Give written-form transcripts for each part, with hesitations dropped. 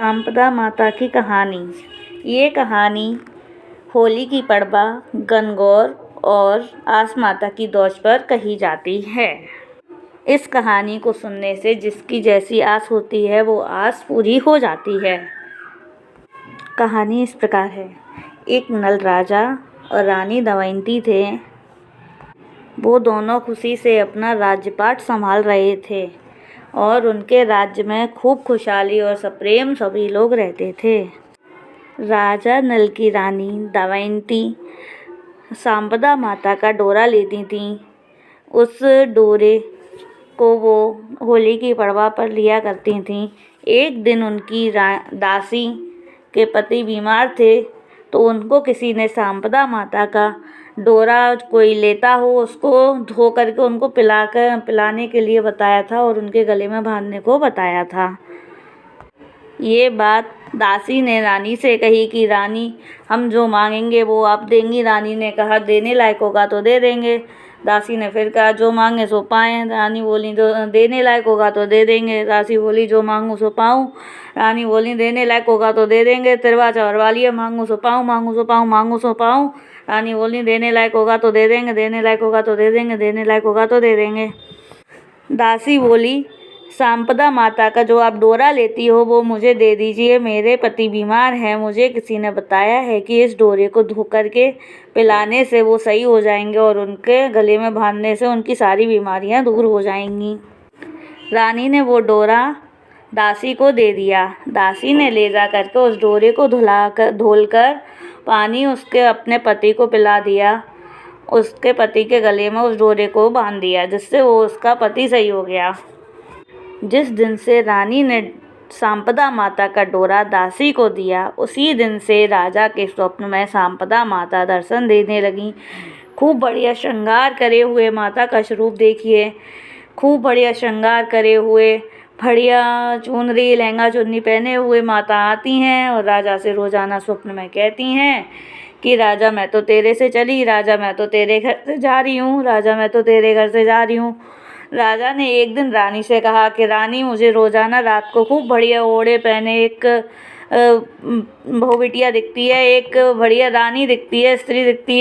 सांपदा माता की कहानी। ये कहानी होली की पड़बा, गणगौर और आस माता की दोष पर कही जाती है। इस कहानी को सुनने से जिसकी जैसी आस होती है वो आस पूरी हो जाती है। कहानी इस प्रकार है। एक नल राजा और रानी दमयंती थे। वो दोनों खुशी से अपना राज्यपाट संभाल रहे थे और उनके राज्य में खूब खुशहाली और सप्रेम सभी लोग रहते थे। राजा नल की रानी दमयंती सांपदा माता का डोरा लेती थीं। उस डोरे को वो होली की पड़वा पर लिया करती थीं। एक दिन उनकी दासी के पति बीमार थे तो उनको किसी ने सांपदा माता का डोरा कोई लेता हो उसको धो करके उनको पिलाने के लिए बताया था और उनके गले में बांधने को बताया था। ये बात दासी ने रानी से कही कि रानी, हम जो मांगेंगे वो आप देंगी। रानी ने कहा देने लायक होगा तो दे देंगे। दासी ने फिर कहा जो मांगे सो पाएँ। रानी बोली जो देने लायक होगा तो दे देंगे। दासी बोली जो मांगूँ सो पाऊँ। रानी बोली देने लायक होगा तो दे देंगे। तिरवा चवरवालिया मांगूँ सो पाऊँ, मांगूँ सो पाऊँ, मांगूँ सो पाऊँ। रानी बोली देने लायक होगा तो दे देंगे, देने लायक होगा तो दे देंगे, देने लायक होगा तो दे देंगे। दासी बोली सांपदा माता का जो आप डोरा लेती हो वो मुझे दे दीजिए। मेरे पति बीमार हैं। मुझे किसी ने बताया है कि इस डोरे को धो करके पिलाने से वो सही हो जाएंगे और उनके गले में बांधने से उनकी सारी बीमारियां दूर हो जाएंगी। रानी ने वो डोरा दासी को दे दिया। दासी ने ले जा करके उस डोरे को धोलकर पानी उसके अपने पति को पिला दिया। उसके पति के गले में उस डोरे को बांध दिया जिससे वो उसका पति सही हो गया। जिस दिन से रानी ने सांपदा माता का डोरा दासी को दिया उसी दिन से राजा के स्वप्न में सांपदा माता दर्शन देने लगी। खूब बढ़िया श्रृंगार करे हुए माता का स्वरूप देखिए। खूब बढ़िया श्रृंगार करे हुए बढ़िया चुनरी लहंगा चुन्नी पहने हुए माता आती हैं और राजा से रोजाना स्वप्न में कहती हैं कि राजा मैं तो तेरे से चली, राजा मैं तो तेरे घर से जा रही हूँ, राजा मैं तो तेरे घर से जा रही हूँ। राजा ने एक दिन रानी से कहा कि रानी मुझे रोजाना रात को खूब बढ़िया ओढ़े पहने एक बहू बिटिया दिखती है, एक बढ़िया रानी दिखती है, स्त्री दिखती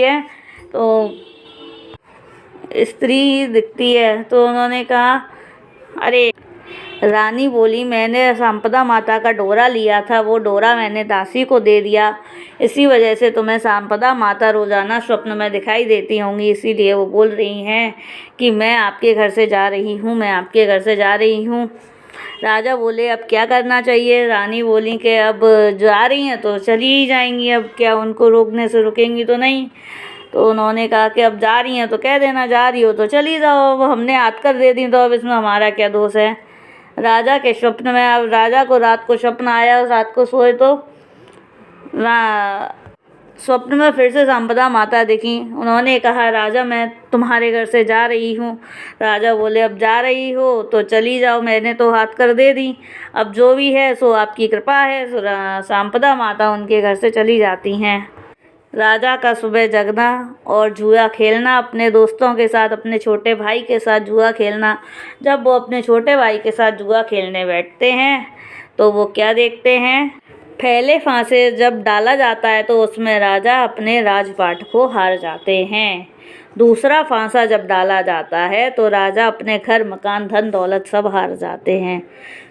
है। तो उन्होंने कहा अरे रानी बोली मैंने सांपदा माता का डोरा लिया था, वो डोरा मैंने दासी को दे दिया, इसी वजह से तुम्हें सांपदा माता रोज़ाना स्वप्न में दिखाई देती होंगी, इसीलिए वो बोल रही हैं कि मैं आपके घर से जा रही हूँ, मैं आपके घर से जा रही हूँ। राजा बोले अब क्या करना चाहिए। रानी बोली कि अब जा रही हैं तो चली ही जाएंगी, अब क्या उनको रोकने से रुकेंगी तो नहीं। तो उन्होंने कहा कि अब जा रही हैं तो कह देना जा रही हो तो चली जाओ, अब हमने हाथ कर दे दी तो अब इसमें हमारा क्या दोष है। राजा के स्वप्न में अब राजा को रात को स्वप्न आया, रात को सोए तो स्वप्न में फिर से सांपदा माता दिखी। उन्होंने कहा राजा मैं तुम्हारे घर से जा रही हूँ। राजा बोले अब जा रही हो तो चली जाओ, मैंने तो हाथ कर दे दी, अब जो भी है सो आपकी कृपा है। सांपदा माता उनके घर से चली जाती हैं। राजा का सुबह जगना और जुआ खेलना अपने दोस्तों के साथ, अपने छोटे भाई के साथ जुआ खेलना। जब वो अपने छोटे भाई के साथ जुआ खेलने बैठते हैं तो वो क्या देखते हैं, पहले फांसे जब डाला जाता है तो उसमें राजा अपने राजपाट को हार जाते हैं। दूसरा फांसा जब डाला जाता है तो राजा अपने घर मकान धन दौलत सब हार जाते हैं।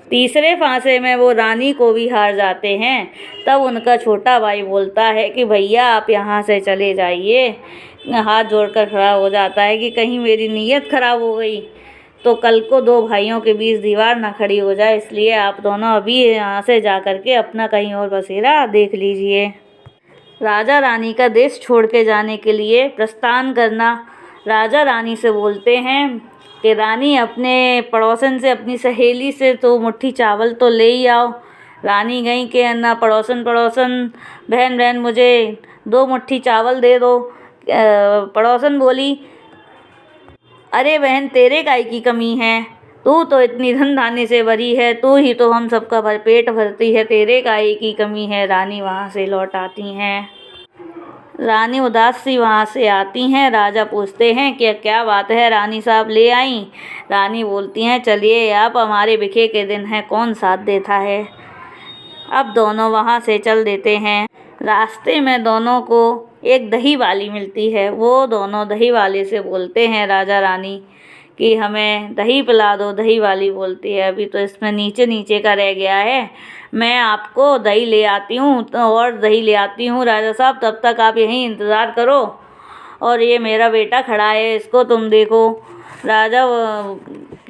तीसरे फांसे में वो रानी को भी हार जाते हैं। तब उनका छोटा भाई बोलता है कि भैया आप यहाँ से चले जाइए। हाथ जोड़कर खड़ा हो जाता है कि कहीं मेरी नीयत खराब हो गई तो कल को दो भाइयों के बीच दीवार ना खड़ी हो जाए, इसलिए आप दोनों अभी यहाँ से जा कर के अपना कहीं और बसेरा देख लीजिए। राजा रानी का देश छोड़ के जाने के लिए प्रस्थान करना। राजा रानी से बोलते हैं कि रानी अपने पड़ोसन से, अपनी सहेली से तो मुट्ठी चावल तो ले ही आओ। रानी गई कि ना पड़ोसन बहन मुझे 2 मुट्ठी चावल दे दो। पड़ोसन बोली अरे बहन तेरे काहे की कमी है, तू तो इतनी धन धान्य से भरी है, तू ही तो हम सबका पेट भरती है, तेरे काहे की कमी है। रानी वहाँ से लौट आती हैं। रानी उदास सी वहाँ से आती हैं। राजा पूछते हैं कि क्या बात है रानी साहब ले आई। रानी बोलती हैं चलिए आप, हमारे बिखे के दिन हैं, कौन साथ देता है। अब दोनों वहाँ से चल देते हैं। रास्ते में दोनों को एक दही वाली मिलती है। वो दोनों दही वाले से बोलते हैं राजा रानी कि हमें दही पिला दो। दही वाली बोलती है अभी तो इसमें नीचे नीचे का रह गया है, मैं आपको दही ले आती हूँ और दही ले आती हूँ राजा साहब, तब तक आप यहीं इंतज़ार करो। और ये मेरा बेटा खड़ा है, इसको तुम देखो। राजा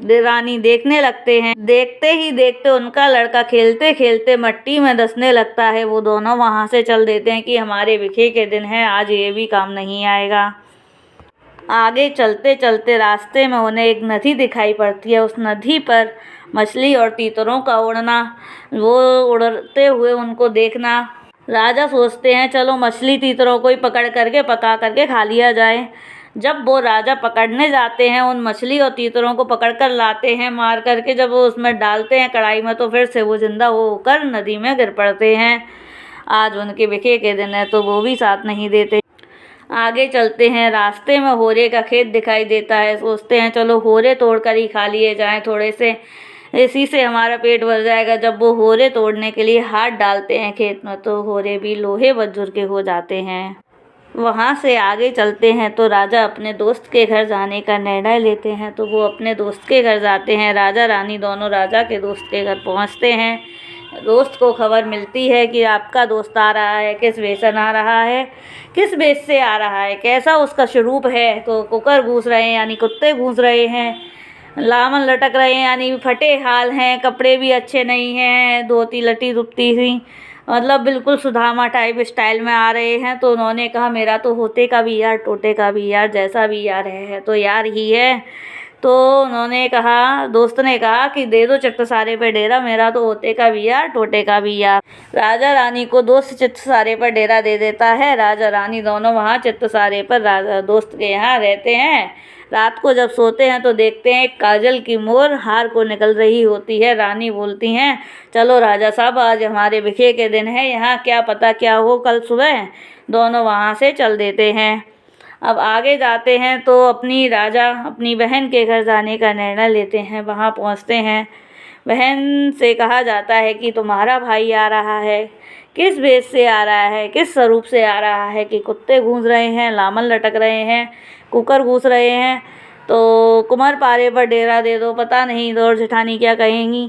रानी देखने लगते हैं। देखते ही देखते उनका लड़का खेलते खेलते मट्टी में धंसने लगता है। वो दोनों वहाँ से चल देते हैं कि हमारे बिखे के दिन है, आज ये भी काम नहीं आएगा। आगे चलते चलते रास्ते में उन्हें एक नदी दिखाई पड़ती है। उस नदी पर मछली और तीतरों का उड़ना, वो उड़ते हुए उनको देखना। राजा सोचते हैं चलो मछली तीतरों को ही पकड़ करके पका करके खा लिया जाए। जब वो राजा पकड़ने जाते हैं, उन मछली और तीतरों को पकड़ कर लाते हैं मार करके, जब वो उसमें डालते हैं कढ़ाई में, तो फिर से वो जिंदा होकर नदी में गिर पड़ते हैं। आज उनके बिखे के दिन है तो वो भी साथ नहीं देते। आगे चलते हैं, रास्ते में होरे का खेत दिखाई देता है। सोचते हैं चलो होरे तोड़ कर ही खा लिए जाएं थोड़े से, इसी से हमारा पेट भर जाएगा। जब वो होरे तोड़ने के लिए हाथ डालते हैं खेत में, तो होरे भी लोहे बज्जुर के हो जाते हैं। वहाँ से आगे चलते हैं तो राजा अपने दोस्त के घर जाने का निर्णय लेते हैं। तो वो अपने दोस्त के घर जाते हैं। राजा रानी दोनों राजा के दोस्त के घर पहुँचते हैं। दोस्त को खबर मिलती है कि आपका दोस्त आ रहा है, किस वेशन आ रहा है, किस वेश से आ रहा है, कैसा उसका स्वरूप है। तो कुकर घूस रहे हैं यानी कुत्ते घूस रहे हैं, लामन लटक रहे हैं यानी फटे हाल हैं, कपड़े भी अच्छे नहीं हैं, धोती लटी दुपती हुई, मतलब बिल्कुल सुदामा टाइप स्टाइल में आ रहे हैं। तो उन्होंने कहा मेरा तो होते का भी यार, टोटे का भी यार, जैसा भी यार है तो यार ही है। तो उन्होंने कहा, दोस्त ने कहा कि दे दो चित्त सारे पे डेरा, मेरा तो होते का भी यार, टोटे का भी यार। राजा रानी को दोस्त चित्त सारे पर डेरा दे देता है। राजा रानी दोनों वहाँ चित्त सारे पर राजा दोस्त के यहाँ रहते हैं। रात को जब सोते हैं तो देखते हैं एक काजल की मोर हार को निकल रही होती है। रानी बोलती हैं चलो राजा साहब, आज हमारे बिखे के दिन है, यहाँ क्या पता क्या हो कल सुबह। दोनों वहाँ से चल देते हैं। अब आगे जाते हैं तो राजा अपनी बहन के घर जाने का निर्णय लेते हैं। वहाँ पहुँचते हैं, बहन से कहा जाता है कि तुम्हारा भाई आ रहा है, किस वेश से आ रहा है, किस स्वरूप से आ रहा है, कि कुत्ते घूस रहे हैं, लामन लटक रहे हैं, कुकर घूस रहे हैं, तो कुमार पारे पर डेरा दे दो। पता नहीं दौड़ जेठानी क्या कहेंगी।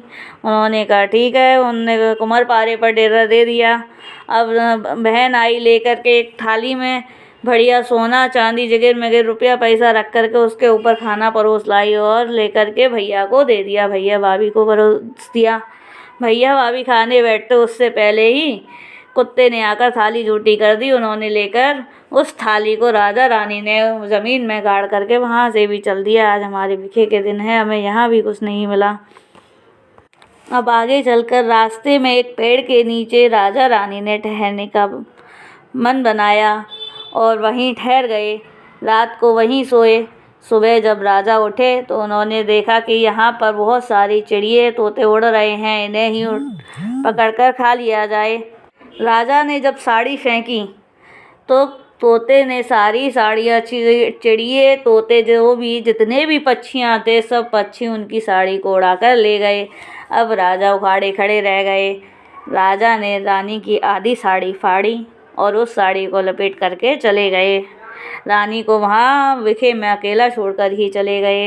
उन्होंने कहा ठीक है, उन्होंने कुमार पारे पर डेरा दे दिया। अब बहन आई लेकर के एक थाली में बढ़िया सोना चांदी जगह मगर रुपया पैसा रख करके उसके ऊपर खाना परोस लाई और लेकर के भैया को दे दिया, भैया भाभी को परोस दिया। भैया भाभी खाने बैठते उससे पहले ही कुत्ते ने आकर थाली झूठी कर दी। उन्होंने लेकर उस थाली को राजा रानी ने ज़मीन में गाड़ करके वहाँ से भी चल दिया। आज हमारे बिखे के दिन है, हमें यहाँ भी कुछ नहीं मिला। अब आगे चलकर रास्ते में एक पेड़ के नीचे राजा रानी ने ठहरने का मन बनाया और वहीं ठहर गए। रात को वहीं सोए। सुबह जब राजा उठे तो उन्होंने देखा कि यहाँ पर बहुत सारी चिड़िए तोते उड़ रहे हैं, इन्हें ही पकड़कर खा लिया जाए। राजा ने जब साड़ी फेंकी तो तोते ने सारी साड़ियाँ, चिड़िए तोते जो भी जितने भी पक्षियाँ थे, सब पक्षी उनकी साड़ी को उड़ाकर ले गए। अब राजा उखाड़े खड़े रह गए। राजा ने रानी की आधी साड़ी फाड़ी और उस साड़ी को लपेट करके चले गए। रानी को वहाँ विखे में अकेला छोड़कर ही चले गए।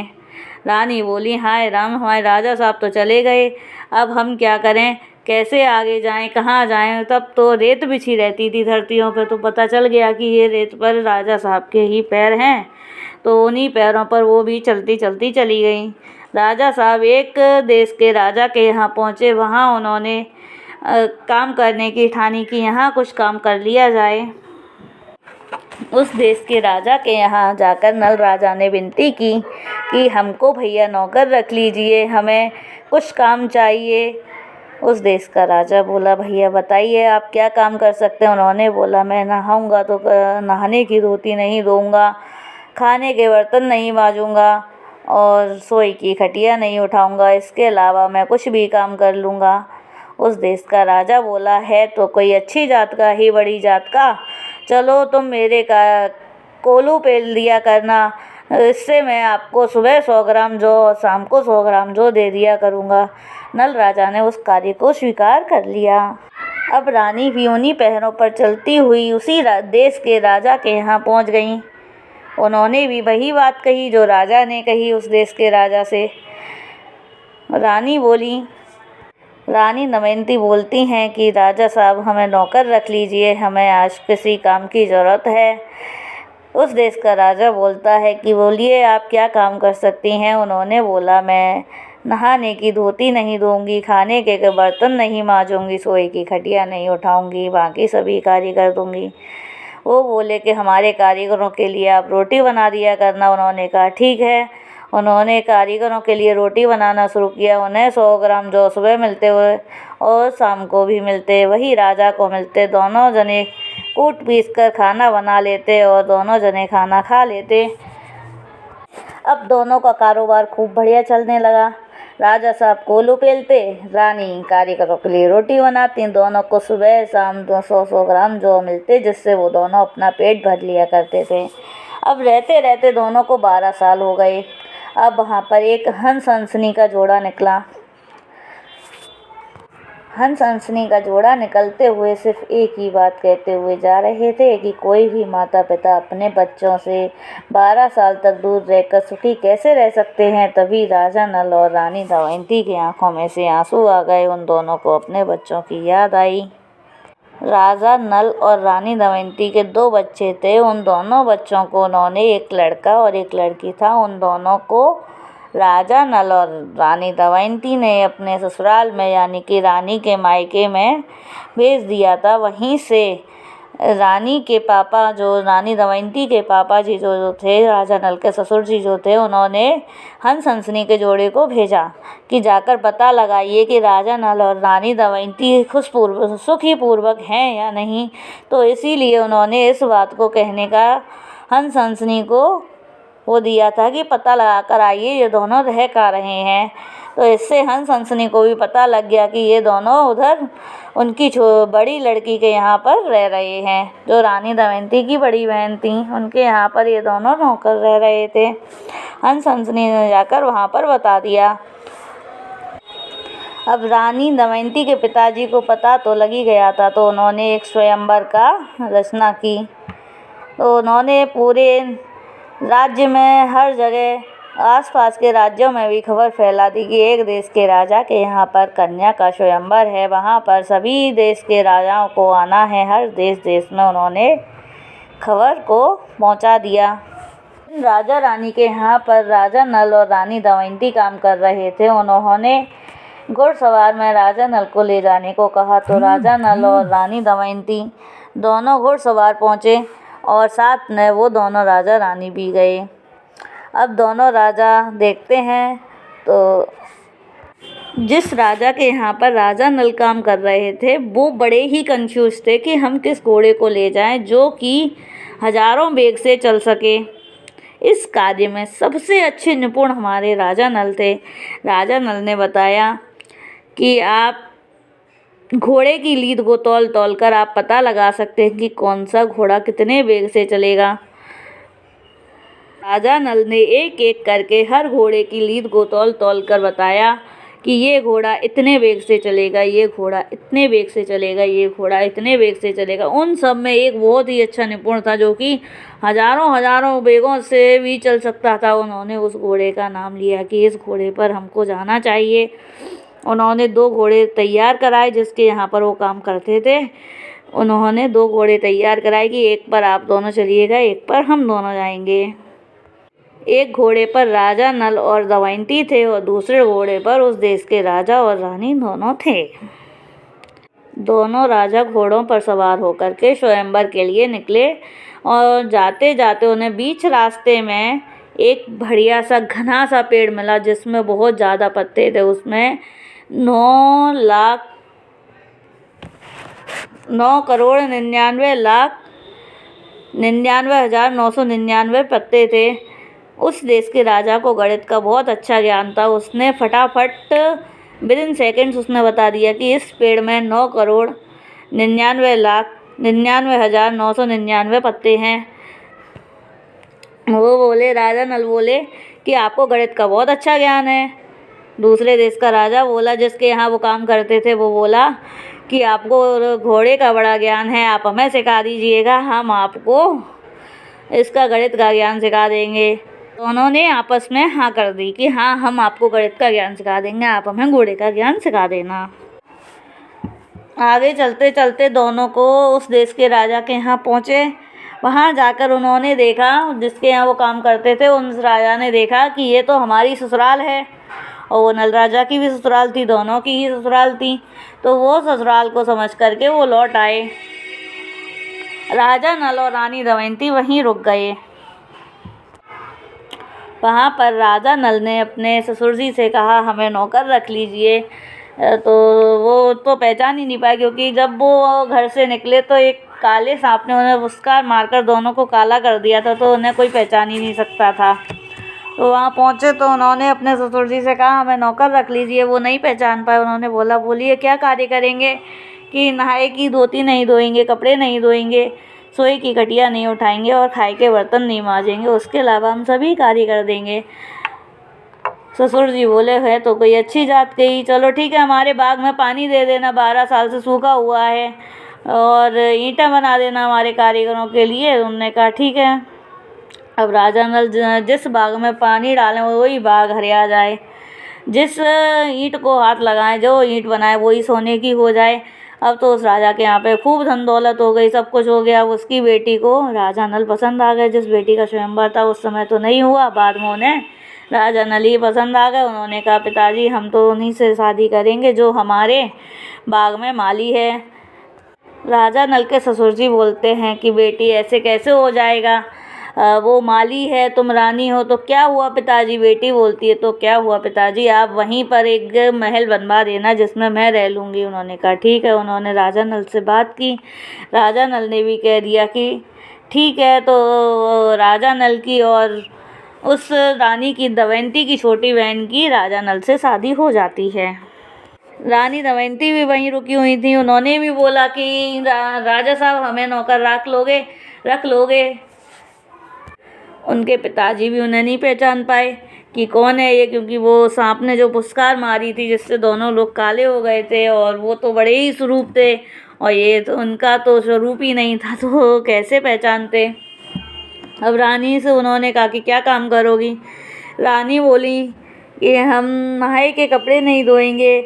रानी बोली हाय राम, हमारे राजा साहब तो चले गए, अब हम क्या करें, कैसे आगे जाएं, कहाँ जाएं। तब तो रेत बिछी रहती थी धरतियों पर, तो पता चल गया कि ये रेत पर राजा साहब के ही पैर हैं। तो उन्हीं पैरों पर वो भी चलती चलती चली गई। राजा साहब एक देश के राजा के यहाँ पहुँचे। वहाँ उन्होंने काम करने की ठानी कि यहाँ कुछ काम कर लिया जाए। उस देश के राजा के यहाँ जाकर नल राजा ने विनती की कि हमको भैया नौकर रख लीजिए, हमें कुछ काम चाहिए। उस देश का राजा बोला भैया बताइए आप क्या काम कर सकते हैं। उन्होंने बोला मैं नहाऊंगा तो नहाने की धोती नहीं दूंगा, खाने के बर्तन नहीं मांजूंगा और सोई की खटिया नहीं उठाऊंगा, इसके अलावा मैं कुछ भी काम कर लूँगा। उस देश का राजा बोला है तो कोई अच्छी जात का ही, बड़ी जात का, चलो तुम मेरे का कोलू पेल दिया करना, इससे मैं आपको सुबह 100 ग्राम जौ और शाम को 100 ग्राम जौ दे दिया करूँगा। नल राजा ने उस कार्य को स्वीकार कर लिया। अब रानी भी उन्हीं पैरों पर चलती हुई उसी देश के राजा के यहाँ पहुँच गईं। उन्होंने भी वही बात कही जो राजा ने कही उस देश के राजा से। रानी दमयंती बोलती हैं कि राजा साहब, हमें नौकर रख लीजिए, हमें आज किसी काम की ज़रूरत है। उस देश का राजा बोलता है कि बोलिए, आप क्या काम कर सकती हैं। उन्होंने बोला, मैं नहाने की धोती नहीं दूंगी, खाने के बर्तन नहीं मांजूंगी, सोए की खटिया नहीं उठाऊंगी, बाकी सभी कार्य कर दूंगी। वो बोले कि हमारे कारीगरों के लिए आप रोटी बना दिया करना। उन्होंने कहा ठीक है। उन्होंने कारीगरों के लिए रोटी बनाना शुरू किया। उन्हें 100 ग्राम जौ सुबह मिलते हुए और शाम को भी मिलते, वही राजा को मिलते। दोनों जने कूट पीस कर खाना बना लेते और दोनों जने खाना खा लेते। अब दोनों का कारोबार खूब बढ़िया चलने लगा। राजा साहब कोलू पेलते, रानी कारीगरों के लिए रोटी बनाती। दोनों को सुबह शाम 200 ग्राम जौ मिलते, जिससे वो दोनों अपना पेट भर लिया करते थे। अब रहते रहते दोनों को 12 साल हो गए। अब वहाँ पर एक हंस हंसनी का जोड़ा निकला। हंस हंसनी का जोड़ा निकलते हुए सिर्फ एक ही बात कहते हुए जा रहे थे कि कोई भी माता पिता अपने बच्चों से 12 साल तक दूर रहकर सुखी कैसे रह सकते हैं। तभी राजा नल और रानी दमयंती की आंखों में से आंसू आ गए। उन दोनों को अपने बच्चों की याद आई। राजा नल और रानी दमयंती के 2 बच्चे थे। उन दोनों बच्चों को उन्होंने, एक लड़का और एक लड़की था, उन दोनों को राजा नल और रानी दमयंती ने अपने ससुराल में, यानी कि रानी के मायके में भेज दिया था। वहीं से रानी के पापा, जो रानी दमयंती के पापा जी जो थे, राजा नल के ससुर जी जो थे, उन्होंने हंस हंसनी के जोड़े को भेजा कि जाकर पता लगाइए कि राजा नल और रानी दमयंती सुखी पूर्वक हैं या नहीं। तो इसीलिए उन्होंने इस बात को कहने का हंस हंसनी को वो दिया था कि पता लगा कर आइए ये दोनों रह का रहे हैं। तो इससे हंस हंसनी को भी पता लग गया कि ये दोनों उधर उनकी बड़ी लड़की के यहाँ पर रह रहे हैं, जो रानी दमयंती की बड़ी बहन थी, उनके यहाँ पर ये दोनों नौकर रह रहे थे। हंस हंसनी ने जाकर वहाँ पर बता दिया। अब रानी दमयंती के पिताजी को पता तो लग ही गया था, तो उन्होंने एक स्वयंवर का रचना की। तो उन्होंने पूरे राज्य में, हर जगह, आसपास के राज्यों में भी खबर फैला दी कि एक देश के राजा के यहाँ पर कन्या का स्वयंवर है, वहाँ पर सभी देश के राजाओं को आना है। हर देश में उन्होंने खबर को पहुँचा दिया। राजा रानी के यहाँ पर राजा नल और रानी दमयंती काम कर रहे थे। उन्होंने घुड़सवार में राजा नल को ले जाने को कहा, तो राजा नल और रानी दमयंती दोनों घुड़सवार पहुँचे और साथ में वो दोनों राजा रानी भी गए। अब दोनों राजा देखते हैं, तो जिस राजा के यहाँ पर राजा नल काम कर रहे थे, वो बड़े ही कंफ्यूज थे कि हम किस घोड़े को ले जाएं जो कि हजारों वेग से चल सके। इस कार्य में सबसे अच्छे निपुण हमारे राजा नल थे। राजा नल ने बताया कि आप घोड़े की लीद को तौल कर आप पता लगा सकते हैं कि कौन सा घोड़ा कितने वेग से चलेगा। राजा नल ने एक एक करके हर घोड़े की लीद को तौल कर बताया कि ये घोड़ा इतने वेग से चलेगा, ये घोड़ा इतने वेग से चलेगा, ये घोड़ा इतने वेग से चलेगा। उन सब में एक बहुत ही अच्छा निपुण था जो कि हजारों वेगों से भी चल सकता था। उन्होंने उस घोड़े का नाम लिया कि इस घोड़े पर हमको जाना चाहिए। उन्होंने 2 घोड़े तैयार कराए जिसके यहाँ पर वो काम करते थे। उन्होंने 2 घोड़े तैयार कराए कि एक पर आप दोनों चलिएगा, एक पर हम दोनों जाएंगे। एक घोड़े पर राजा नल और दमयंती थे और दूसरे घोड़े पर उस देश के राजा और रानी दोनों थे। दोनों राजा घोड़ों पर सवार होकर के स्वयंवर के लिए निकले और जाते जाते उन्हें बीच रास्ते में एक बढ़िया सा घना सा पेड़ मिला जिसमें बहुत ज़्यादा पत्ते थे। उसमें 9,99,99,999 पत्ते थे। उस देश के राजा को गणित का बहुत अच्छा ज्ञान था। उसने फटाफट विदिन सेकेंड्स उसने बता दिया कि इस पेड़ में 9,99,99,999 पत्ते हैं। वो बोले, राजा नल बोले कि आपको गणित का बहुत अच्छा ज्ञान है। दूसरे देश का राजा बोला, जिसके यहाँ वो काम करते थे, वो बोला कि आपको घोड़े का बड़ा ज्ञान है, आप हमें सिखा दीजिएगा, हम आपको इसका गणित का ज्ञान सिखा देंगे। दोनों ने आपस में हाँ कर दी कि हाँ, हम आपको गणित का ज्ञान सिखा देंगे, आप हमें घोड़े का ज्ञान सिखा देना। आगे चलते चलते दोनों को उस देश के राजा के यहाँ पहुँचे। वहाँ जाकर उन्होंने देखा, जिसके यहाँ वो काम करते थे, उन राजा ने देखा कि ये तो हमारी ससुराल है, और वो नल राजा की भी ससुराल थी, दोनों की ही ससुराल थी। तो वो ससुराल को समझ करके वो लौट आए। राजा नल और रानी दमयंती वहीं रुक गए। वहाँ पर राजा नल ने अपने ससुर जी से कहा, हमें नौकर रख लीजिए। तो वो तो पहचान ही नहीं पाए, क्योंकि जब वो घर से निकले तो एक काले सांप ने उन्हें फुसकार मारकर दोनों को काला कर दिया था, तो उन्हें कोई पहचान ही नहीं सकता था। तो वहाँ पहुँचे तो उन्होंने अपने ससुर जी से कहा, हमें नौकर रख लीजिए। वो नहीं पहचान पाए। उन्होंने बोला, बोलिए क्या कार्य करेंगे? कि नहाए की धोती नहीं धोएंगे, कपड़े नहीं धोएंगे, सोए की खटिया नहीं उठाएंगे और खाए के बर्तन नहीं मांजेंगे, उसके अलावा हम सभी कार्य कर देंगे। ससुर जी बोले, है तो कोई अच्छी जात गई, चलो ठीक है, हमारे बाग में पानी दे देना, 12 साल से सूखा हुआ है, और ईंटें बना देना हमारे कारीगरों के लिए। उन्होंने कहा ठीक है। अब राजा नल जिस बाग में पानी डालें वही बाग हरिया जाए, जिस ईंट को हाथ लगाएं, जो ईंट बनाए वही सोने की हो जाए। अब तो उस राजा के यहाँ पे खूब धन दौलत हो गई, सब कुछ हो गया। उसकी बेटी को राजा नल पसंद आ गए। जिस बेटी का स्वयंवर था उस समय तो नहीं हुआ, बाद में उन्हें राजा नल ही पसंद आ गए। उन्होंने कहा, पिताजी हम तो उन्हीं से शादी करेंगे जो हमारे बाग में माली है। राजा नल के ससुर जी बोलते हैं कि बेटी ऐसे कैसे हो जाएगा, वो माली है, तुम रानी हो, तो क्या हुआ पिताजी? बेटी बोलती है, तो क्या हुआ पिताजी, आप वहीं पर एक महल बनवा देना जिसमें मैं रह लूँगी। उन्होंने कहा ठीक है। उन्होंने राजा नल से बात की। राजा नल ने भी कह दिया कि ठीक है। तो राजा नल की और उस रानी की, दमयंती की छोटी बहन की, राजा नल से शादी हो जाती है। रानी दमयंती भी वहीं रुकी हुई थी। उन्होंने भी बोला कि राजा साहब हमें नौकर रख लोगे। उनके पिताजी भी उन्हें नहीं पहचान पाए कि कौन है ये, क्योंकि वो सांप ने जो फुसकार मारी थी जिससे दोनों लोग काले हो गए थे, और वो तो बड़े ही स्वरूप थे, और ये तो उनका तो स्वरूप ही नहीं था, तो कैसे पहचानते। अब रानी से उन्होंने कहा कि क्या काम करोगी? रानी बोली कि हम नहाए के कपड़े नहीं धोएंगे,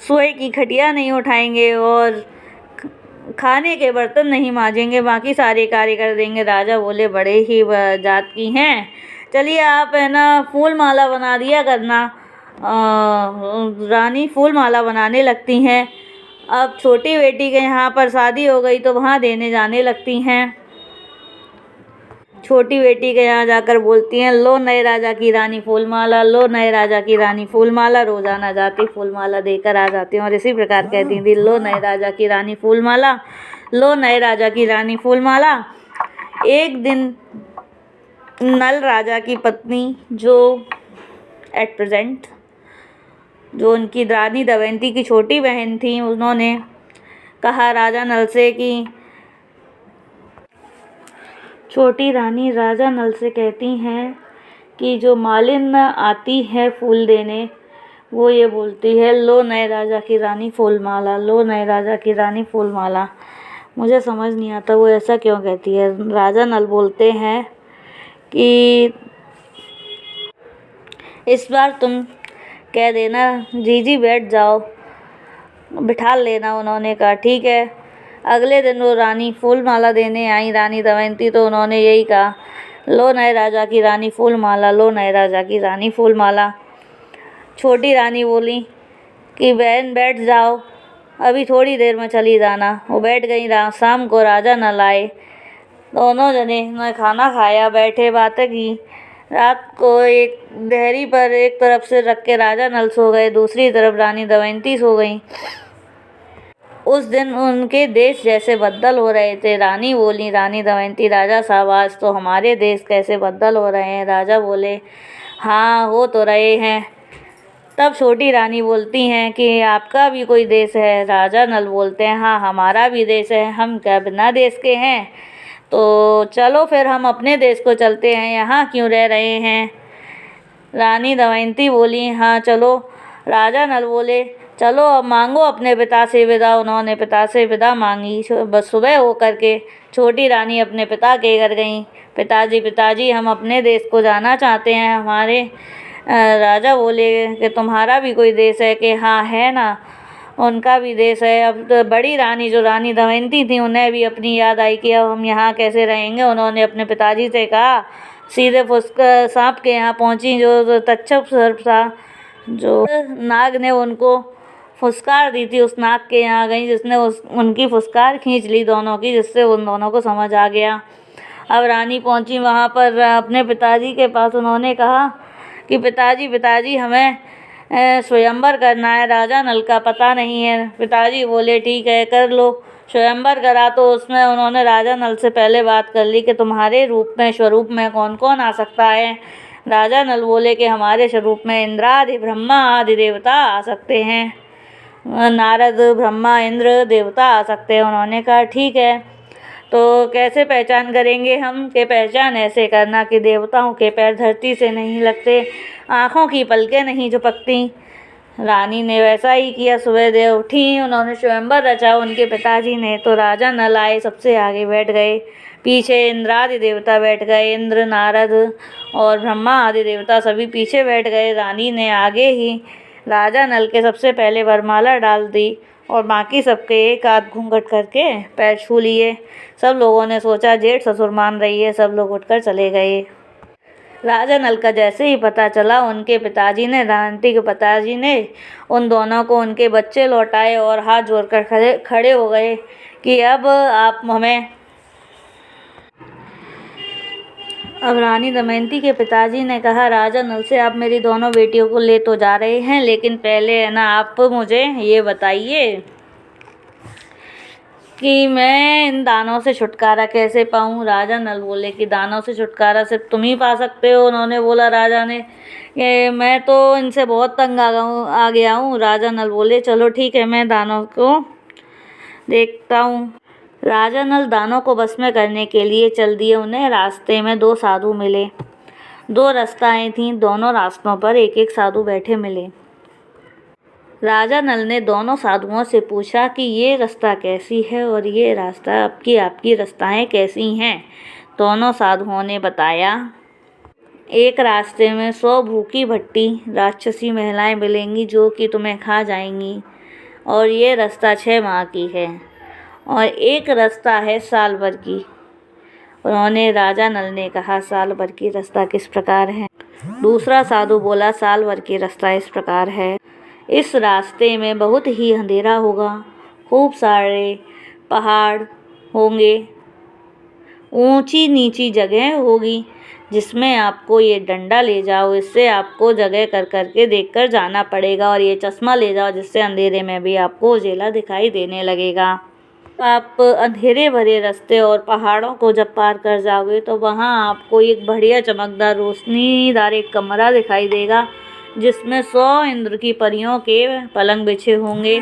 सोए की खटिया नहीं उठाएंगे और खाने के बर्तन नहीं मांजेंगे, बाकी सारे कार्य कर देंगे। राजा बोले, बड़े ही जात की हैं, चलिए आप है ना फूल माला बना दिया करना। रानी फूल माला बनाने लगती हैं। अब छोटी बेटी के यहाँ पर शादी हो गई तो वहाँ देने जाने लगती हैं। छोटी बेटी के यहाँ जाकर बोलती हैं, लो नए राजा की रानी फूलमाला, लो नए राजा की रानी फूलमाला। रोजाना जाती फूलमाला देकर आ जाती हैं और इसी प्रकार कहती थी, लो नए राजा की रानी फूलमाला, लो नए राजा की रानी फूलमाला। एक दिन नल राजा की पत्नी, जो एट प्रेजेंट जो उनकी रानी दमयंती की छोटी बहन थी, उन्होंने कहा राजा नल से कि छोटी रानी राजा नल से कहती हैं कि जो मालिन आती है फूल देने, वो ये बोलती है, लो नए राजा की रानी फूलमाला, लो नए राजा की रानी फूलमाला। मुझे समझ नहीं आता वो ऐसा क्यों कहती है। राजा नल बोलते हैं कि इस बार तुम कह देना, जीजी बैठ जाओ, बिठा लेना। उन्होंने कहा ठीक है। अगले दिन वो रानी फूलमाला देने आई, रानी दमयंती, तो उन्होंने यही कहा, लो नए राजा की रानी फूलमाला, लो नए राजा की रानी फूलमाला। छोटी रानी बोली कि बहन बैठ जाओ, अभी थोड़ी देर में चली जाना। वो बैठ गई। शाम को राजा नल आए। दोनों जने ने खाना खाया, बैठे बातें की। रात को एक देहरी पर एक तरफ से रख के राजा नल सो गए, दूसरी तरफ रानी दमयंती सो गई। उस दिन उनके देश जैसे बद्दल हो रहे थे। रानी बोली, रानी दमयंती, राजा साहब आज तो हमारे देश कैसे बद्दल हो रहे हैं। राजा बोले, हाँ हो तो रहे हैं। तब छोटी रानी बोलती हैं कि आपका भी कोई देश है। राजा नल बोलते हैं, हाँ हमारा भी देश है, हम क्या बिना देश के हैं? तो चलो फिर हम अपने देश को चलते हैं, यहाँ क्यों रह रहे हैं? रानी दमयंती बोली, हाँ चलो। राजा नल बोले, चलो अब मांगो अपने पिता से विदा। उन्होंने पिता से विदा मांगी। बस सुबह हो करके छोटी रानी अपने पिता के घर गईं। पिताजी हम अपने देश को जाना चाहते हैं। हमारे राजा बोले कि तुम्हारा भी कोई देश है? कि हाँ है ना, उनका भी देश है। अब तो बड़ी रानी जो रानी दमयंती थी, उन्हें भी अपनी याद आई कि अब हम यहाँ कैसे रहेंगे। उन्होंने अपने पिताजी से कहा, सीधे सांप के यहाँ पहुँची। जो तक्षक सर्प था, जो नाग ने उनको फुसकार दी थी, उस नाग के यहाँ गई, जिसने उनकी फुसकार खींच ली दोनों की, जिससे उन दोनों को समझ आ गया। अब रानी पहुँची वहाँ पर अपने पिताजी के पास। उन्होंने कहा कि पिताजी हमें स्वयंवर करना है। राजा नल का पता नहीं है। पिताजी बोले ठीक है, कर लो। स्वयंवर करा तो उसमें उन्होंने राजा नल से पहले बात कर ली कि तुम्हारे रूप में स्वरूप में कौन कौन आ सकता है। राजा नल बोले कि हमारे स्वरूप में इंद्रादि ब्रह्मा आदि देवता आ सकते हैं। नारद, ब्रह्मा, इंद्र देवता आ सकते हैं। उन्होंने कहा ठीक है, तो कैसे पहचान करेंगे हम? कि पहचान ऐसे करना कि देवताओं के पैर धरती से नहीं लगते, आँखों की पलकें नहीं झपकती। रानी ने वैसा ही किया। सुबह देव उठी, उन्होंने स्वयंवर रचा उनके पिताजी ने। तो राजा नल आए, सबसे आगे बैठ गए। पीछे इंद्रादि देवता बैठ गए। इंद्र, नारद और ब्रह्मा आदि देवता सभी पीछे बैठ गए। रानी ने आगे ही राजा नल के सबसे पहले वरमाला डाल दी और बाकी सबके एक आध घूंघट करके पैर छू लिए। सब लोगों ने सोचा जेठ ससुर मान रही है। सब लोग उठकर चले गए। राजा नल का जैसे ही पता चला, उनके पिताजी ने, दमयंती के पिताजी ने उन दोनों को उनके बच्चे लौटाए और हाथ जोड़कर खड़े हो गए कि अब रानी दमयंती के पिताजी ने कहा, राजा नल से आप मेरी दोनों बेटियों को ले तो जा रहे हैं, लेकिन पहले है ना आप मुझे ये बताइए कि मैं इन दानों से छुटकारा कैसे पाऊँ। राजा नल बोले कि दानों से छुटकारा सिर्फ तुम ही पा सकते हो। उन्होंने बोला राजा ने कि मैं तो इनसे बहुत तंग आ गया हूँ। राजा नल बोले चलो ठीक है, मैं दानों को देखता हूँ। राजा नल दानों को बस में करने के लिए चल दिए। उन्हें रास्ते में दो साधु मिले। दो रास्ताएं थीं, दोनों रास्तों पर एक एक साधु बैठे मिले। राजा नल ने दोनों साधुओं से पूछा कि ये रास्ता कैसी है और ये रास्ता आपकी रास्ताएं कैसी हैं। दोनों साधुओं ने बताया, एक रास्ते में 100 भूखी भट्टी राक्षसी महिलाएं मिलेंगी जो कि तुम्हें खा जाएंगी, और ये रास्ता 6 माह की है, और एक रास्ता है साल भर की। उन्होंने राजा नल ने कहा, साल भर की रास्ता किस प्रकार है? दूसरा साधु बोला, साल भर की रास्ता इस प्रकार है। इस रास्ते में बहुत ही अंधेरा होगा, खूब सारे पहाड़ होंगे, ऊंची नीची जगह होगी, जिसमें आपको ये डंडा ले जाओ, इससे आपको जगह कर करके देखकर जाना पड़ेगा, और ये चश्मा ले जाओ जिससे अंधेरे में भी आपको उजेला दिखाई देने लगेगा। आप अंधेरे भरे रास्ते और पहाड़ों को जब पार कर जाओगे तो वहाँ आपको एक बढ़िया चमकदार रोशनीदार एक कमरा दिखाई देगा, जिसमें 100 इंद्र की परियों के पलंग बिछे होंगे।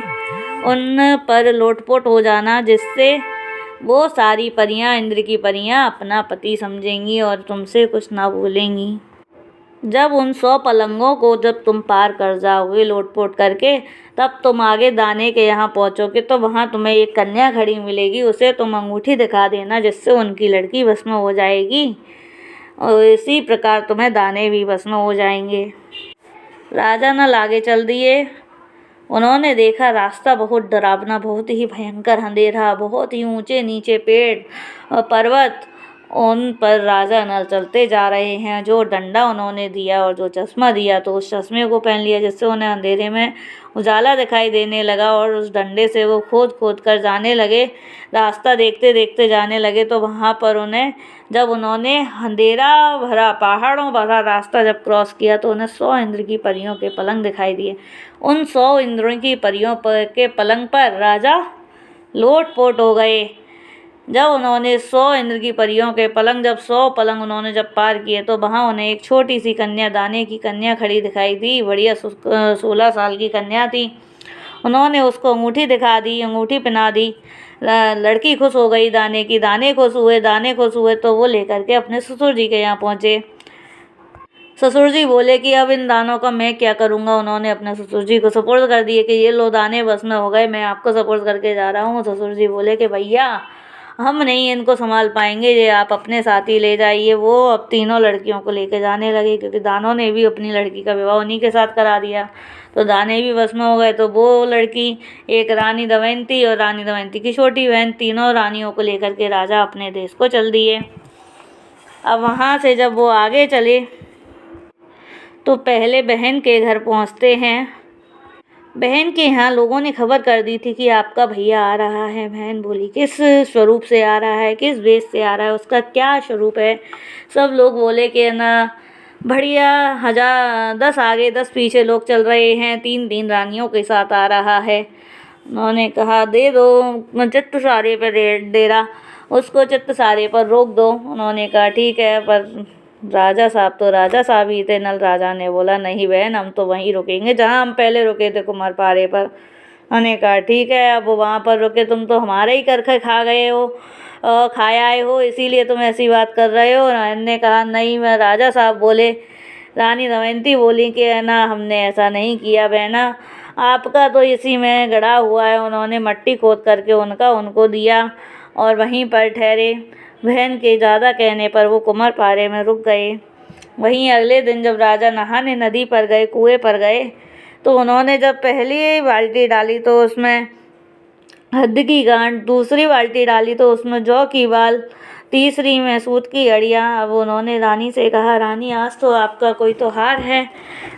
उन पर लोटपोट हो जाना, जिससे वो सारी परियां, इंद्र की परियां अपना पति समझेंगी और तुमसे कुछ ना बोलेंगी। जब उन 100 पलंगों को जब तुम पार कर जाओगे लोटपोट करके, तब तुम आगे दाने के यहाँ पहुँचोगे तो वहाँ तुम्हें एक कन्या खड़ी मिलेगी। उसे तुम अंगूठी दिखा देना, जिससे उनकी लड़की भस्म हो जाएगी, और इसी प्रकार तुम्हें दाने भी भस्म हो जाएंगे। राजा नल आगे चल दिए। उन्होंने देखा रास्ता बहुत डरावना, बहुत ही भयंकर अंधेरा, बहुत ही ऊंचे नीचे पेड़ और पर्वत, उन पर राजा नल चलते जा रहे हैं। जो डंडा उन्होंने दिया और जो चश्मा दिया, तो उस चश्मे को पहन लिया, जिससे उन्हें अंधेरे में उजाला दिखाई देने लगा, और उस डंडे से वो खोद खोद कर जाने लगे, रास्ता देखते देखते जाने लगे। तो वहाँ पर जब उन्होंने अंधेरा भरा पहाड़ों भरा रास्ता जब क्रॉस किया, तो उन्हें 100 इंद्र की परियों के पलंग दिखाई दिए। उन 100 इंद्रों की परियों के पलंग पर राजा लोटपोट हो गए। जब उन्होंने 100 इंद्र की परियों के पलंग, जब 100 पलंग उन्होंने जब पार किए, तो वहाँ उन्हें एक छोटी सी कन्या, दाने की कन्या खड़ी दिखाई दी। बढ़िया 16 साल की कन्या थी। उन्होंने उसको अंगूठी दिखा दी, अंगूठी पहना दी। लड़की खुश हो गई, दाने खुश हुए, तो वो लेकर के अपने ससुर जी के यहाँ पहुँचे। ससुर जी बोले कि अब इन दानों का मैं क्या करूँगा। उन्होंने अपने ससुर जी को सुपुर्द कर दिए कि ये लो दाने बस में हो गए, मैं आपको सुपुर्द करके जा रहा हूँ। ससुर जी बोले कि भैया हम नहीं इनको संभाल पाएंगे, ये आप अपने साथ ही ले जाइए। वो अब तीनों लड़कियों को लेके जाने लगे, क्योंकि दानों ने भी अपनी लड़की का विवाह उन्हीं के साथ करा दिया, तो दाने भी बस में हो गए। तो वो लड़की, एक रानी दमयंती और रानी दमयंती की छोटी बहन, तीनों रानियों को लेकर के राजा अपने देश को चल दिए। अब वहाँ से जब वो आगे चले तो पहले बहन के घर पहुँचते हैं। बहन के यहाँ लोगों ने खबर कर दी थी कि आपका भैया आ रहा है। बहन बोली किस स्वरूप से आ रहा है, किस वेश से आ रहा है, उसका क्या स्वरूप है। सब लोग बोले कि ना बढ़िया, 10 आगे 10 पीछे लोग चल रहे हैं, 3 रानियों के साथ आ रहा है। उन्होंने कहा दे दो चित्त सारे पर डेरा, उसको चित्त सारे पर रोक दो। उन्होंने कहा ठीक है, पर राजा साहब तो राजा साहब ही थे। नल राजा ने बोला नहीं बहन, हम तो वहीं रुकेंगे जहाँ हम पहले रुके थे, कुमारपारे पर। उन्होंने कहा ठीक है, अब वहाँ पर रुके, तुम तो हमारे ही करखे खा गए हो, खाया आए हो, इसीलिए तुम ऐसी बात कर रहे हो। उन्होंने कहा नहीं, मैं राजा साहब बोले। रानी दमयंती बोली कि है ना, हमने ऐसा नहीं किया बहना, आपका तो इसी में गड़ा हुआ है। उन्होंने मट्टी खोद करके उनको दिया और वहीं पर ठहरे। बहन के ज़्यादा कहने पर वो कुमारपारे में रुक गए। वहीं अगले दिन जब राजा नहाने नदी पर गए, कुएं पर गए, तो उन्होंने जब पहली बाल्टी डाली तो उसमें हद की गांठ, दूसरी बाल्टी डाली तो उसमें जौ की बाल, तीसरी में सूत की अड़ियाँ। अब उन्होंने रानी से कहा रानी आज तो आपका कोई त्योहार है।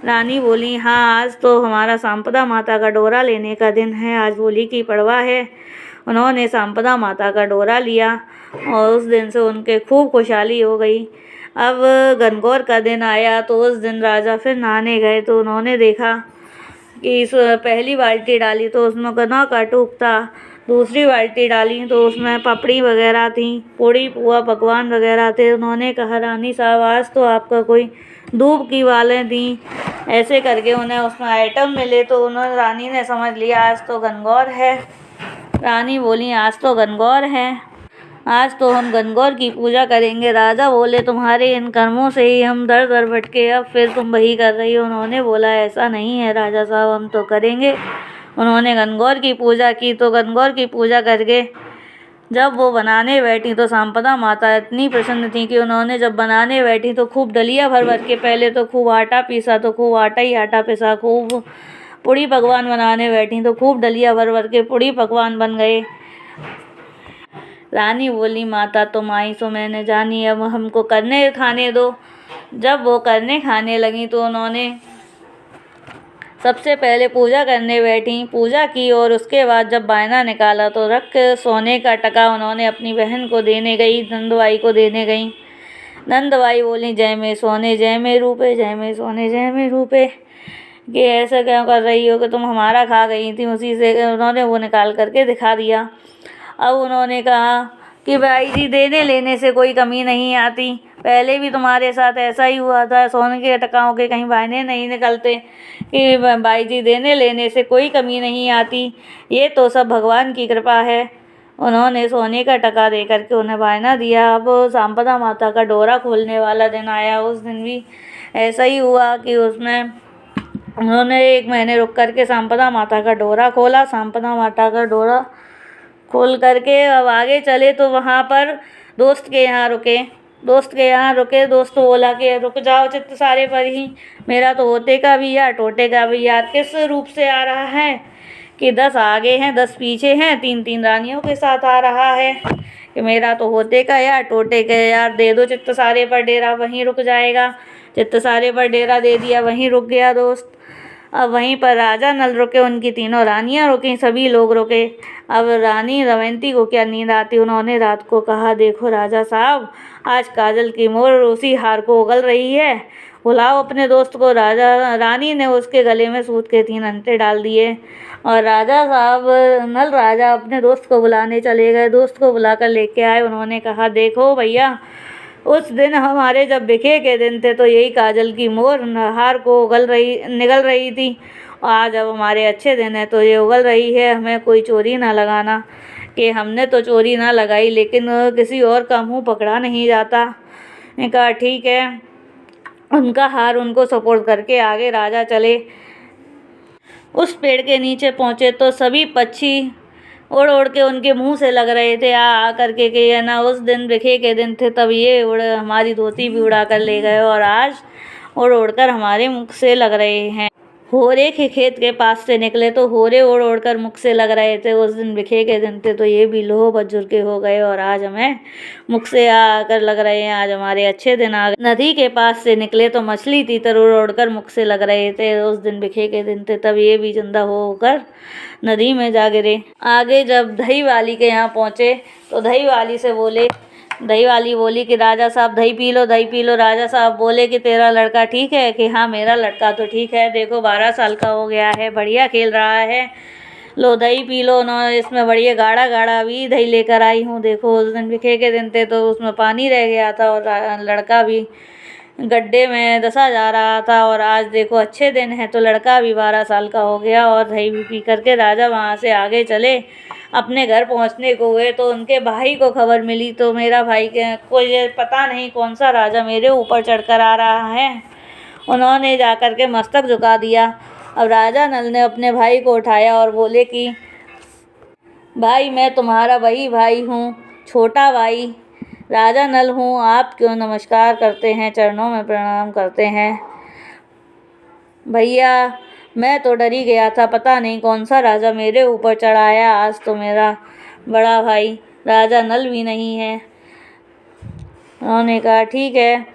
रानी बोली हाँ, आज तो हमारा सांपदा माता का डोरा लेने का दिन है, आज होली की पड़वा है। उन्होंने सांपदा माता का डोरा लिया और उस दिन से उनके खूब खुशहाली हो गई। अब गणगौर का दिन आया तो उस दिन राजा फिर नहाने गए, तो उन्होंने देखा कि इस पहली बाल्टी डाली तो उसमें गन्ना का टूक था, दूसरी बाल्टी डाली तो उसमें पपड़ी वगैरह थी, पूड़ी पुआ पकवान वगैरह थे। उन्होंने कहा रानी साहब आज तो आपका कोई दूब की वालें थी। ऐसे करके उन्हें उसमें आइटम मिले, तो उन्होंने रानी ने समझ लिया आज तो गणगौर है। रानी बोली आज तो गणगौर है, आज तो हम गणगौर की पूजा करेंगे। राजा बोले तुम्हारे इन कर्मों से ही हम दर दर भटके, अब फिर तुम वही कर रही हो। उन्होंने बोला ऐसा नहीं है राजा साहब, हम तो करेंगे। उन्होंने गणगौर की पूजा की, तो गणगौर की पूजा करके जब वो बनाने बैठी तो सांपदा माता इतनी प्रसन्न थी कि उन्होंने जब बनाने बैठी तो खूब दलिया भर भर के, पहले तो खूब आटा पीसा, तो खूब आटा ही आटा पिसा, खूब पूड़ी पकवान बनाने बैठी तो खूब दलिया भर भर के पूड़ी पकवान बन गए। रानी बोली माता तुम आई सो मैंने जानी, अब हमको करने खाने दो। जब वो करने खाने लगी तो उन्होंने सबसे पहले पूजा करने बैठी, पूजा की और उसके बाद जब बायना निकाला तो रख सोने का टका उन्होंने अपनी बहन को देने गई, नंदबाई को देने गई। नंदबाई बोली जय में सोने जय में रूपे, जय में सोने जय में रूपे, कि ऐसा क्यों कर रही हो कि तुम हमारा खा गई थी। उसी से उन्होंने वो निकाल करके दिखा दिया। अब उन्होंने कहा कि भाई जी देने लेने से कोई कमी नहीं आती, पहले भी तुम्हारे साथ ऐसा ही हुआ था, सोने के टकाओं के कहीं बायने नहीं निकलते, कि भाई जी देने लेने से कोई कमी नहीं आती, ये तो सब भगवान की कृपा है। उन्होंने सोने का टका दे करके उन्हें बायना दिया। अब सांपदा माता का डोरा खोलने वाला दिन आया, उस दिन भी ऐसा ही हुआ कि उसमें उन्होंने 1 महीने रुक करके सांपदा माता का डोरा खोला। सांपदा माता का डोरा खोल करके अब आगे चले तो वहाँ पर दोस्त के यहाँ रुके। दोस्त बोला कि रुक जाओ चित्त सारे पर ही, मेरा तो होते का भी यार टोटे का भी यार किस रूप से आ रहा है, कि 10 आगे हैं 10 पीछे हैं, 3 रानियों के साथ आ रहा है, कि मेरा तो होते का यार टोटे का यार, दे दो चित्त सारे पर डेरा, वहीं रुक जाएगा। चित्त सारे पर डेरा दे दिया, वहीं रुक गया दोस्त। अब वहीं पर राजा नल रुके, उनकी तीनों रानियां रुकी, सभी लोग रुके। अब रानी दमयंती को क्या नींद आती, उन्होंने रात को कहा देखो राजा साहब आज काजल की मोर उसी हार को उगल रही है, बुलाओ अपने दोस्त को। रानी ने उसके गले में सूत के 3 अंटे डाल दिए और राजा साहब नल राजा अपने दोस्त को बुलाने चले गए। दोस्त को बुलाकर लेके आए। उन्होंने कहा देखो भैया उस दिन हमारे जब बिखे के दिन थे तो यही काजल की मोर हार को निगल रही थी, और आज अब हमारे अच्छे दिन है तो ये उगल रही है, हमें कोई चोरी ना लगाना। कि हमने तो चोरी ना लगाई, लेकिन किसी और का मुंह पकड़ा नहीं जाता। ने कहा ठीक है। उनका हार उनको सपोर्ट करके आगे राजा चले। उस पेड़ के नीचे पहुँचे तो सभी पक्षी उड़ उड़ के उनके मुंह से लग रहे थे आ करके कि है ना, उस दिन बिखे के दिन थे तब ये उड़ हमारी धोती भी उड़ा कर ले गए और आज उड़ उड़ कर हमारे मुख से लग रहे हैं। होरे के खेत के पास से निकले तो होरे उड़ उड़ कर मुख से लग रहे थे, उस दिन बिखे के दिन थे तो ये भी लोह बजुर के हो गए और आज हमें मुख से आकर लग रहे हैं, आज हमारे अच्छे दिन आ गए। नदी के पास से निकले तो मछली तीतर उड़ उड़ कर मुख से लग रहे थे, उस दिन बिखे के दिन थे तब ये भी जिंदा होकर नदी में जा गिरे। आगे जब दही वाली के यहाँ पहुँचे तो दही वाली से बोले, दही वाली बोली कि राजा साहब दही पी लो, दही पी लो। राजा साहब बोले कि तेरा लड़का ठीक है? कि हाँ मेरा लड़का तो ठीक है, देखो 12 साल का हो गया है, बढ़िया खेल रहा है, लो दही पी लो ना, इसमें बढ़िया गाढ़ा गाढ़ा भी दही लेकर आई हूँ। देखो उस दिन बिखे के दिन थे तो उसमें पानी रह गया था और लड़का भी गड्ढे में दसा जा रहा था और आज देखो अच्छे दिन है तो लड़का भी 12 साल का हो गया। और दही भी पी करके राजा वहाँ से आगे चले। अपने घर पहुँचने को हुए तो उनके भाई को खबर मिली तो मेरा भाई को ये पता नहीं कौन सा राजा मेरे ऊपर चढ़कर आ रहा है। उन्होंने जाकर के मस्तक झुका दिया। अब राजा नल ने अपने भाई को उठाया और बोले कि भाई मैं तुम्हारा वही भाई हूँ, छोटा भाई राजा नल हूँ, आप क्यों नमस्कार करते हैं, चरणों में प्रणाम करते हैं। भैया मैं तो डर ही गया था, पता नहीं कौन सा राजा मेरे ऊपर चढ़ाया, आज तो मेरा बड़ा भाई राजा नल भी नहीं है। उन्होंने कहा ठीक है,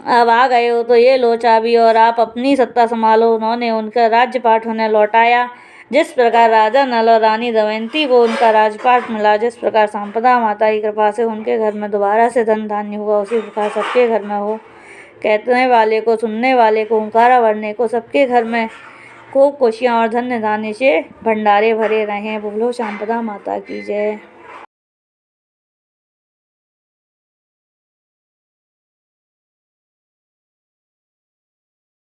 अब आ गए हो तो ये लो चाबी और आप अपनी सत्ता संभालो। उन्होंने उनका राज्यपाट उन्हें लौटाया। जिस प्रकार राजा नल और रानी दमयंती को उनका राजपाट मिला, जिस प्रकार संपदा माता की कृपा से उनके घर में दोबारा से धन धान्य हुआ, उसी प्रकार सबके घर में हो। कहने वाले को, सुनने वाले को, ओंकारा भरने को सबके घर में खूब खुशियाँ और धन्य धान्य से भंडारे भरे रहें। बोलो संपदा माता की जय।